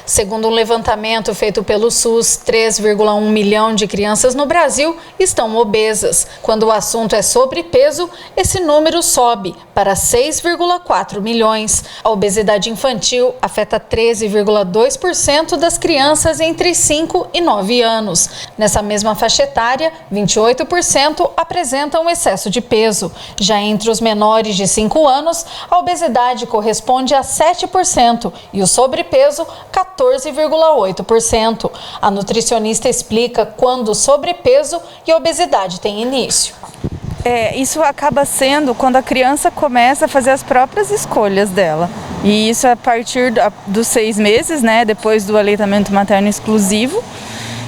Segundo um levantamento feito pelo SUS, 3,1 milhão de crianças no Brasil estão obesas. Quando o assunto é sobrepeso, esse número sobe para 6,4 milhões. A obesidade infantil afeta 13,2% das crianças entre 5 e 9 anos. Nessa mesma faixa etária, 28% apresentam excesso de peso. Já entre os menores de 5 anos, a obesidade corresponde a 7% e o sobrepeso, 14,8%. A nutricionista explica quando o sobrepeso e a obesidade têm início. Isso acaba sendo quando a criança começa a fazer as próprias escolhas dela. E isso a partir dos 6 meses, né, depois do aleitamento materno exclusivo,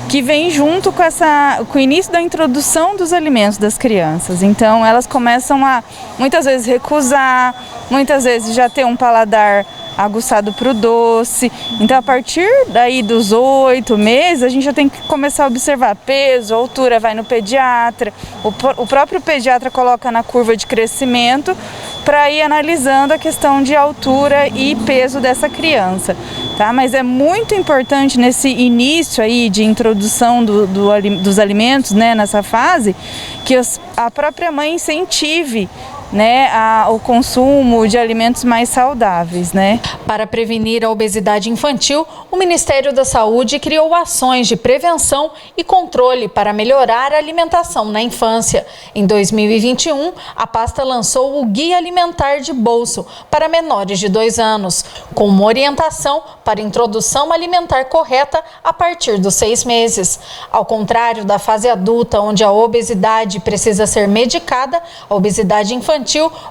que vem junto com o início da introdução dos alimentos das crianças. Então elas começam a, muitas vezes, recusar, muitas vezes já ter um paladar aguçado para o doce. Então, a partir daí dos 8 meses, a gente já tem que começar a observar peso, altura, vai no pediatra. O próprio pediatra coloca na curva de crescimento para ir analisando a questão de altura e peso dessa criança. Tá? Mas é muito importante nesse início aí de introdução dos alimentos, né, nessa fase, que a própria mãe incentive, né, o consumo de alimentos mais saudáveis, né? Para prevenir a obesidade infantil, o Ministério da Saúde criou ações de prevenção e controle para melhorar a alimentação na infância. Em 2021, a pasta lançou o Guia Alimentar de Bolso para menores de 2 anos, com uma orientação para introdução alimentar correta a partir dos 6 meses. Ao contrário da fase adulta, onde a obesidade precisa ser medicada, a obesidade infantil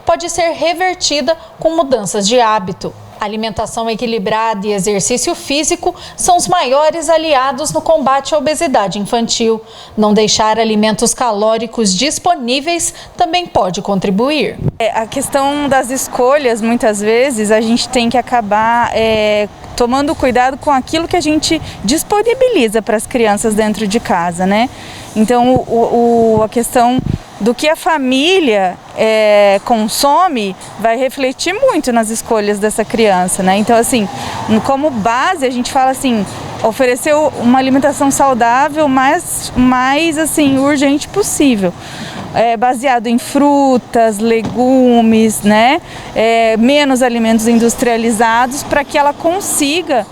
pode ser revertida com mudanças de hábito. Alimentação equilibrada e exercício físico são os maiores aliados no combate à obesidade infantil. Não deixar alimentos calóricos disponíveis também pode contribuir. A questão das escolhas, muitas vezes, a gente tem que acabar tomando cuidado com aquilo que a gente disponibiliza para as crianças dentro de casa, né? Então, a questão do que a família consome vai refletir muito nas escolhas dessa criança, né? Então, assim, como base, a gente fala assim, oferecer uma alimentação saudável mais assim, urgente possível. Baseado em frutas, legumes, né? Menos alimentos industrializados, para que ela consiga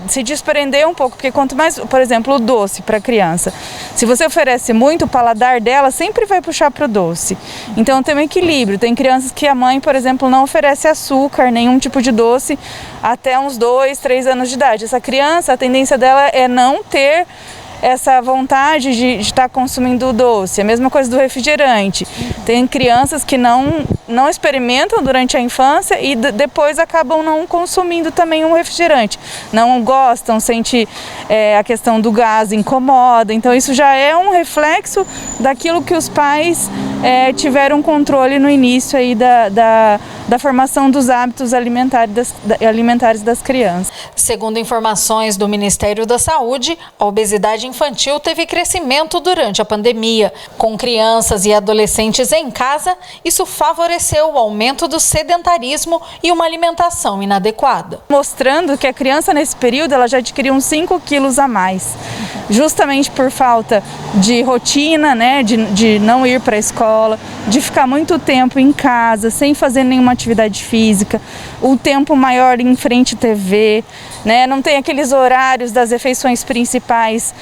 se desprender um pouco, porque quanto mais, por exemplo, o doce para a criança, se você oferece muito, o paladar dela sempre vai puxar para o doce. Então tem um equilíbrio. Tem crianças que a mãe, por exemplo, não oferece açúcar, nenhum tipo de doce, até uns 2, 3 anos de idade. Essa criança, a tendência dela é não ter essa vontade de estar consumindo o doce. A mesma coisa do refrigerante. Tem crianças que não experimentam durante a infância e depois acabam não consumindo também um refrigerante. Não gostam, sente a questão do gás, incomoda. Então isso já é um reflexo daquilo que os pais tiveram controle no início aí da formação dos hábitos alimentares das crianças. Segundo informações do Ministério da Saúde, a obesidade infantil teve crescimento durante a pandemia. Com crianças e adolescentes em casa, isso favoreceu o aumento do sedentarismo e uma alimentação inadequada. Mostrando que a criança nesse período ela já adquiriu uns 5 quilos a mais, justamente por falta de rotina, né, de não ir para a escola, de ficar muito tempo em casa, sem fazer nenhuma atividade física, o tempo maior em frente à TV, né, não tem aqueles horários das refeições principais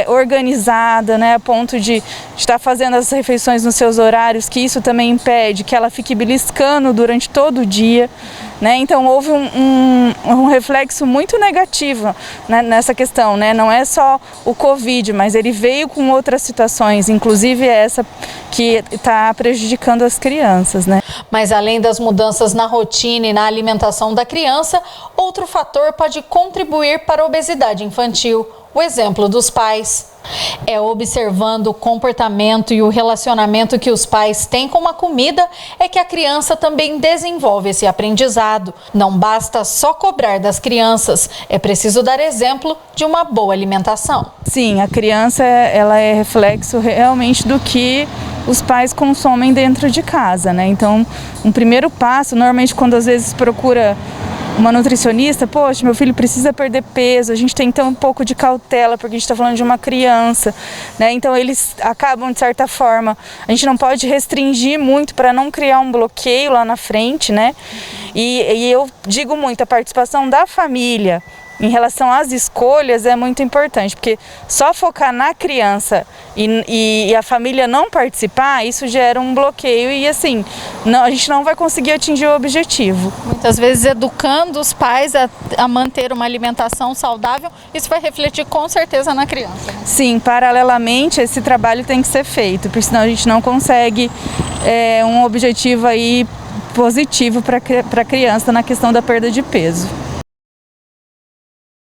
organizada, né, a ponto de estar fazendo as refeições nos seus horários, que isso também impede que ela fique beliscando durante todo o dia, né? Então houve um reflexo muito negativo, né, nessa questão, né? Não é só o Covid, mas ele veio com outras situações, inclusive essa que está prejudicando as crianças, né? Mas além das mudanças na rotina e na alimentação da criança, outro fator pode contribuir para a obesidade infantil: o exemplo dos pais. É observando o comportamento e o relacionamento que os pais têm com a comida é que a criança também desenvolve esse aprendizado. Não basta só cobrar das crianças, é preciso dar exemplo de uma boa alimentação. Sim, a criança ela é reflexo realmente do que os pais consomem dentro de casa, né? Então, um primeiro passo, normalmente quando às vezes procura uma nutricionista, poxa, meu filho precisa perder peso, a gente tem que ter um pouco de cautela, porque a gente está falando de uma criança, né? Então eles acabam, de certa forma, a gente não pode restringir muito para não criar um bloqueio lá na frente, né? E eu digo muito, a participação da família em relação às escolhas é muito importante, porque só focar na criança e a família não participar, isso gera um bloqueio e assim, a gente não vai conseguir atingir o objetivo. Muitas vezes educando os pais a manter uma alimentação saudável, isso vai refletir com certeza na criança. Sim, paralelamente esse trabalho tem que ser feito, porque senão a gente não consegue um objetivo aí positivo para a criança na questão da perda de peso.